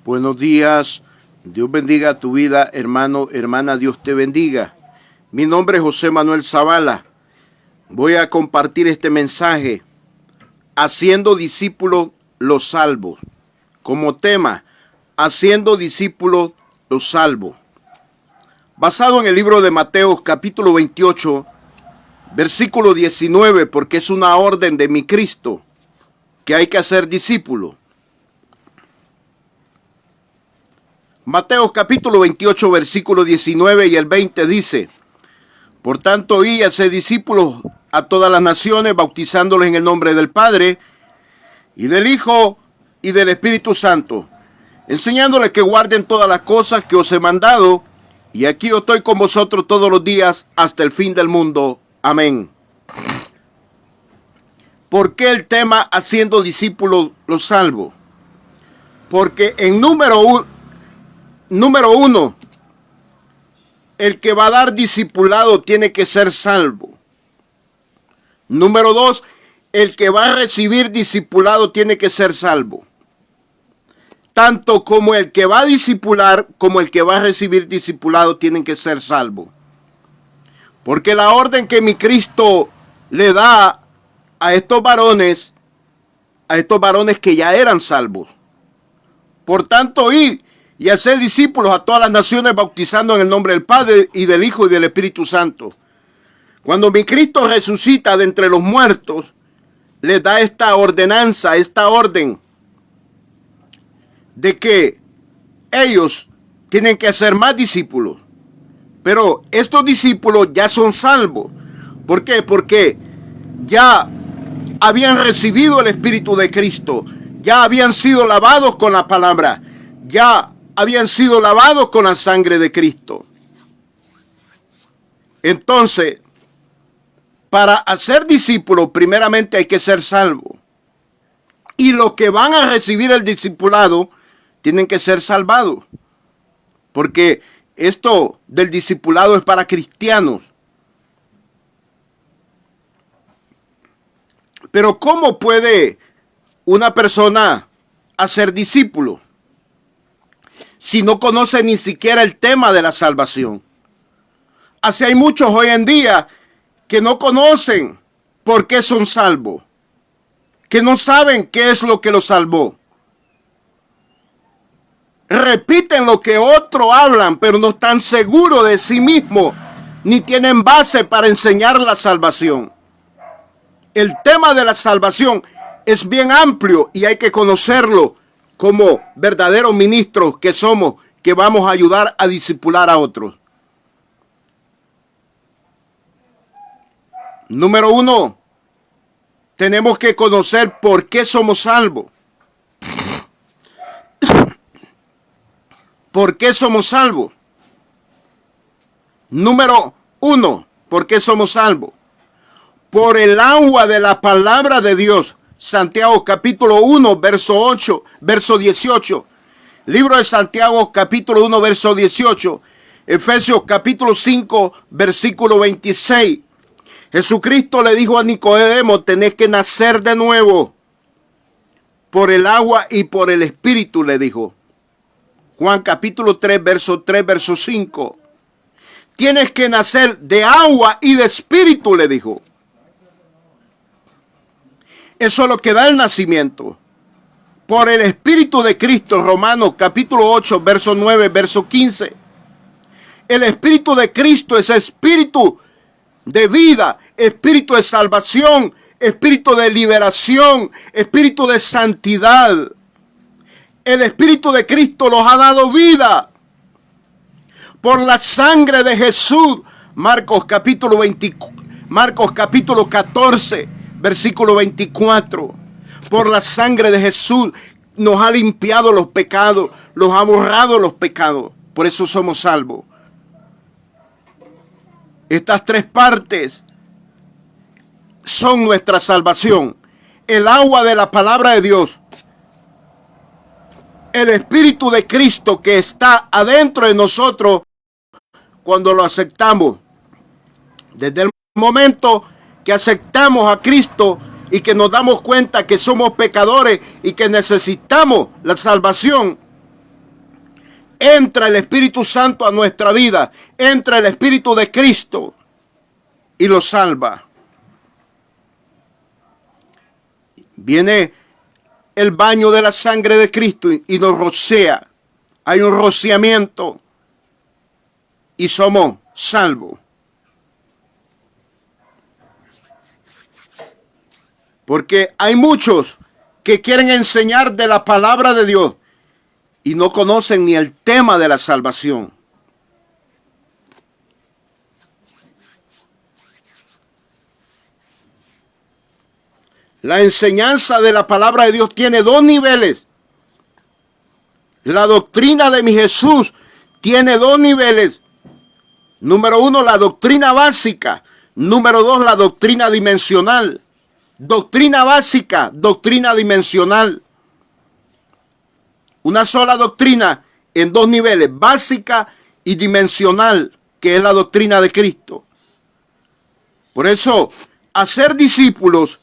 Buenos días, Dios bendiga tu vida, hermano, hermana, Dios te bendiga. Mi nombre es José Manuel Zavala. Voy a compartir este mensaje, haciendo discípulos los salvos. Como tema, haciendo discípulos los salvos. Basado en el libro de Mateo, capítulo 28, versículo 19, porque es una orden de mi Cristo, que hay que hacer discípulos. Mateo capítulo 28, versículo 19 y el 20 dice: Por tanto, id y haced discípulos a todas las naciones, bautizándolos en el nombre del Padre, y del Hijo, y del Espíritu Santo, enseñándoles que guarden todas las cosas que os he mandado, y aquí yo estoy con vosotros todos los días hasta el fin del mundo. Amén. ¿Por qué el tema haciendo discípulos los salvos? Porque en número uno, el que va a dar discipulado tiene que ser salvo. Número 2, el que va a recibir discipulado tiene que ser salvo. Tanto como el que va a discipular como el que va a recibir discipulado tienen que ser salvos. Porque la orden que mi Cristo le da a estos varones que ya eran salvos. Por tanto, id y hacer discípulos a todas las naciones, bautizando en el nombre del Padre y del Hijo y del Espíritu Santo. Cuando mi Cristo resucita de entre los muertos, les da esta ordenanza, esta orden de que ellos tienen que hacer más discípulos. Pero estos discípulos ya son salvos. ¿Por qué? Porque ya habían recibido el Espíritu de Cristo, ya habían sido lavados con la palabra, ya habían sido lavados con la sangre de Cristo. Entonces, para hacer discípulos, primeramente hay que ser salvos. Y los que van a recibir el discipulado tienen que ser salvados. Porque esto del discipulado es para cristianos. Pero ¿cómo puede una persona hacer discípulo si no conoce ni siquiera el tema de la salvación? Así hay muchos hoy en día que no conocen por qué son salvos, que no saben qué es lo que los salvó. Repiten lo que otros hablan, pero no están seguros de sí mismos, ni tienen base para enseñar la salvación. El tema de la salvación es bien amplio y hay que conocerlo como verdaderos ministros que somos, que vamos a ayudar a discipular a otros. Número 1, tenemos que conocer por qué somos salvos. ¿Por qué somos salvos? Número 1, ¿por qué somos salvos? Por el agua de la palabra de Dios. Santiago capítulo 1, verso 18. Libro de Santiago capítulo 1, verso 18. Efesios capítulo 5, versículo 26. Jesucristo le dijo a Nicodemo: tenés que nacer de nuevo. Por el agua y por el Espíritu, le dijo. Juan capítulo 3, verso 5. Tienes que nacer de agua y de Espíritu, le dijo. Eso es lo que da el nacimiento. Por el Espíritu de Cristo, Romanos capítulo 8, verso 9, verso 15. El Espíritu de Cristo es espíritu de vida, espíritu de salvación, espíritu de liberación, espíritu de santidad. El Espíritu de Cristo los ha dado vida. Por la sangre de Jesús, Marcos capítulo 14, versículo 24. Por la sangre de Jesús nos ha limpiado los pecados, los ha borrado los pecados. Por eso somos salvos. Estas tres partes son nuestra salvación. El agua de la palabra de Dios, el Espíritu de Cristo que está adentro de nosotros cuando lo aceptamos. Desde el momento que aceptamos a Cristo y que nos damos cuenta que somos pecadores y que necesitamos la salvación, entra el Espíritu Santo a nuestra vida, entra el Espíritu de Cristo y lo salva. Viene el baño de la sangre de Cristo y nos rocea. Hay un rociamiento y somos salvos. Porque hay muchos que quieren enseñar de la palabra de Dios y no conocen ni el tema de la salvación. La enseñanza de la palabra de Dios tiene dos niveles. La doctrina de mi Jesús tiene dos niveles. Número uno, la doctrina básica. Número dos, la doctrina dimensional. Doctrina básica, doctrina dimensional. Una sola doctrina en dos niveles, básica y dimensional, que es la doctrina de Cristo. Por eso, hacer discípulos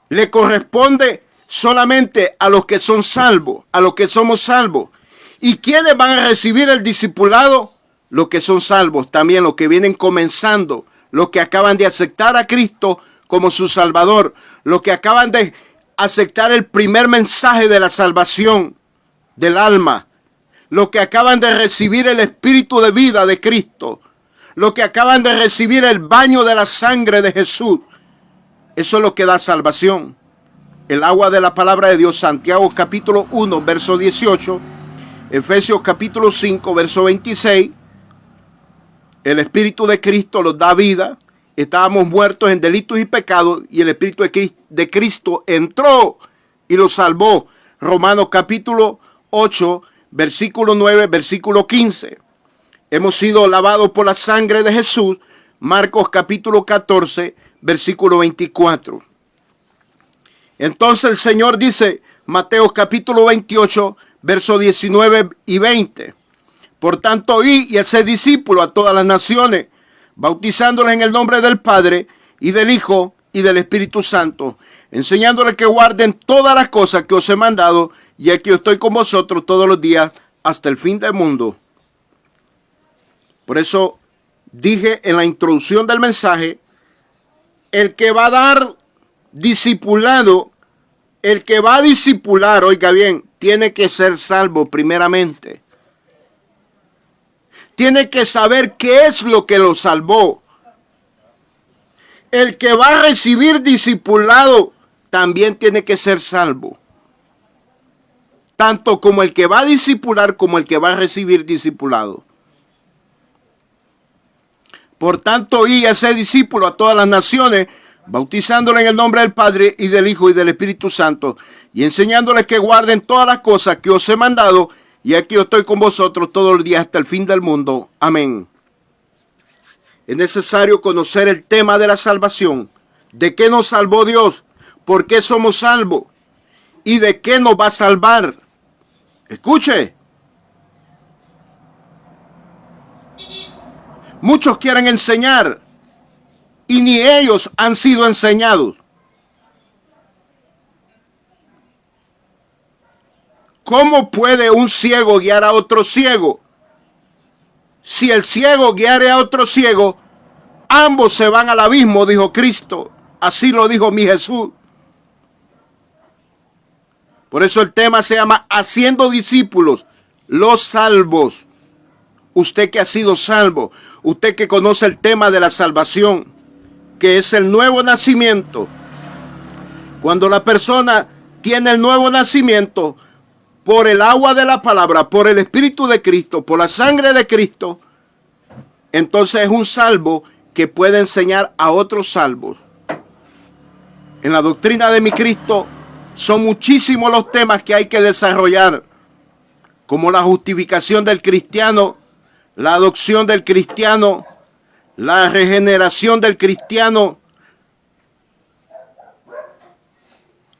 le corresponde solamente a los que son salvos, a los que somos salvos. ¿Y quiénes van a recibir el discipulado? Los que son salvos, también los que vienen comenzando, los que acaban de aceptar a Cristo como su Salvador, los que acaban de aceptar el primer mensaje de la salvación del alma, los que acaban de recibir el Espíritu de vida de Cristo, los que acaban de recibir el baño de la sangre de Jesús. Eso es lo que da salvación. El agua de la palabra de Dios, Santiago capítulo 1, verso 18, Efesios capítulo 5, verso 26. El Espíritu de Cristo nos da vida. Estábamos muertos en delitos y pecados y el Espíritu de Cristo entró y los salvó. Romanos capítulo 8, versículo 9, versículo 15. Hemos sido lavados por la sangre de Jesús. Marcos capítulo 14, versículo 24. Entonces el Señor dice, Mateo capítulo 28, versos 19 y 20. Por tanto, id y haced discípulos a todas las naciones, bautizándoles en el nombre del Padre y del Hijo y del Espíritu Santo, enseñándoles que guarden todas las cosas que os he mandado, y aquí estoy con vosotros todos los días hasta el fin del mundo. Por eso dije en la introducción del mensaje, el que va a dar discipulado, el que va a discipular, oiga bien, tiene que ser salvo primeramente. Tiene que saber qué es lo que lo salvó. El que va a recibir discipulado también tiene que ser salvo. Tanto como el que va a discipular como el que va a recibir discipulado. Por tanto, id y haced discípulos a todas las naciones, bautizándoles en el nombre del Padre y del Hijo y del Espíritu Santo, y enseñándoles que guarden todas las cosas que os he mandado, y aquí yo estoy con vosotros todos los días hasta el fin del mundo. Amén. Es necesario conocer el tema de la salvación. ¿De qué nos salvó Dios? ¿Por qué somos salvos? ¿Y de qué nos va a salvar? Escuche. Muchos quieren enseñar y ni ellos han sido enseñados. ¿Cómo puede un ciego guiar a otro ciego? Si el ciego guiare a otro ciego, ambos se van al abismo, dijo Cristo. Así lo dijo mi Jesús. Por eso el tema se llama Haciendo discípulos, los salvos. Usted que ha sido salvo, usted que conoce el tema de la salvación, que es el nuevo nacimiento. Cuando la persona tiene el nuevo nacimiento, por el agua de la palabra, por el Espíritu de Cristo, por la sangre de Cristo, entonces es un salvo que puede enseñar a otros salvos. En la doctrina de mi Cristo son muchísimos los temas que hay que desarrollar, como la justificación del cristiano, la adopción del cristiano, la regeneración del cristiano,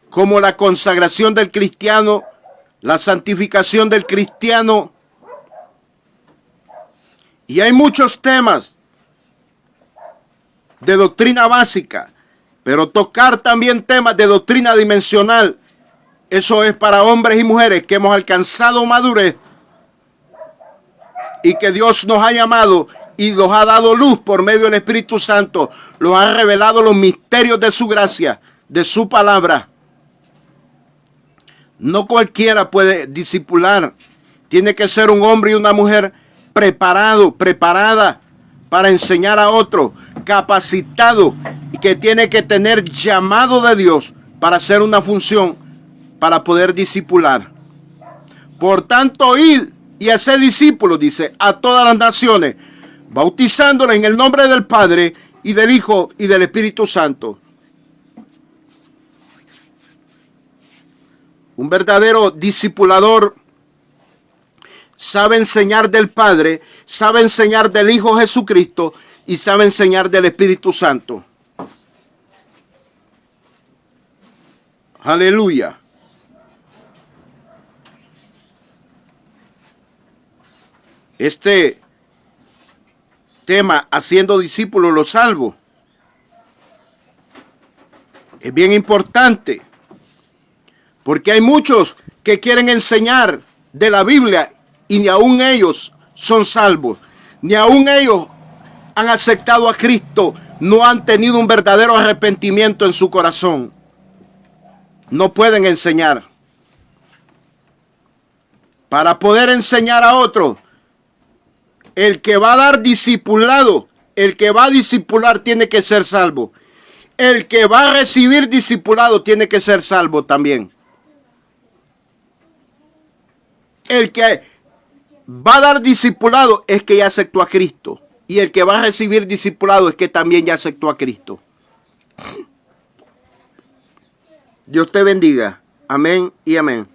como la consagración del cristiano, la santificación del cristiano. Y hay muchos temas de doctrina básica, pero tocar también temas de doctrina dimensional, eso es para hombres y mujeres que hemos alcanzado madurez y que Dios nos ha llamado y nos ha dado luz por medio del Espíritu Santo, nos ha revelado los misterios de su gracia, de su palabra. No cualquiera puede discipular. Tiene que ser un hombre y una mujer preparado, preparada para enseñar a otro, capacitado, y que tiene que tener llamado de Dios para hacer una función, para poder discipular. Por tanto, id y hacer discípulos, dice, a todas las naciones, bautizándoles en el nombre del Padre y del Hijo y del Espíritu Santo. Un verdadero discipulador sabe enseñar del Padre, sabe enseñar del Hijo Jesucristo y sabe enseñar del Espíritu Santo. Aleluya. Este tema, haciendo discípulos los salvos, es bien importante, porque hay muchos que quieren enseñar de la Biblia y ni aún ellos son salvos, ni aún ellos han aceptado a Cristo, no han tenido un verdadero arrepentimiento en su corazón. No pueden enseñar. Para poder enseñar a otros, el que va a dar discipulado, el que va a discipular tiene que ser salvo. El que va a recibir discipulado tiene que ser salvo también. El que va a dar discipulado es que ya aceptó a Cristo. Y el que va a recibir discipulado es que también ya aceptó a Cristo. Dios te bendiga. Amén y amén.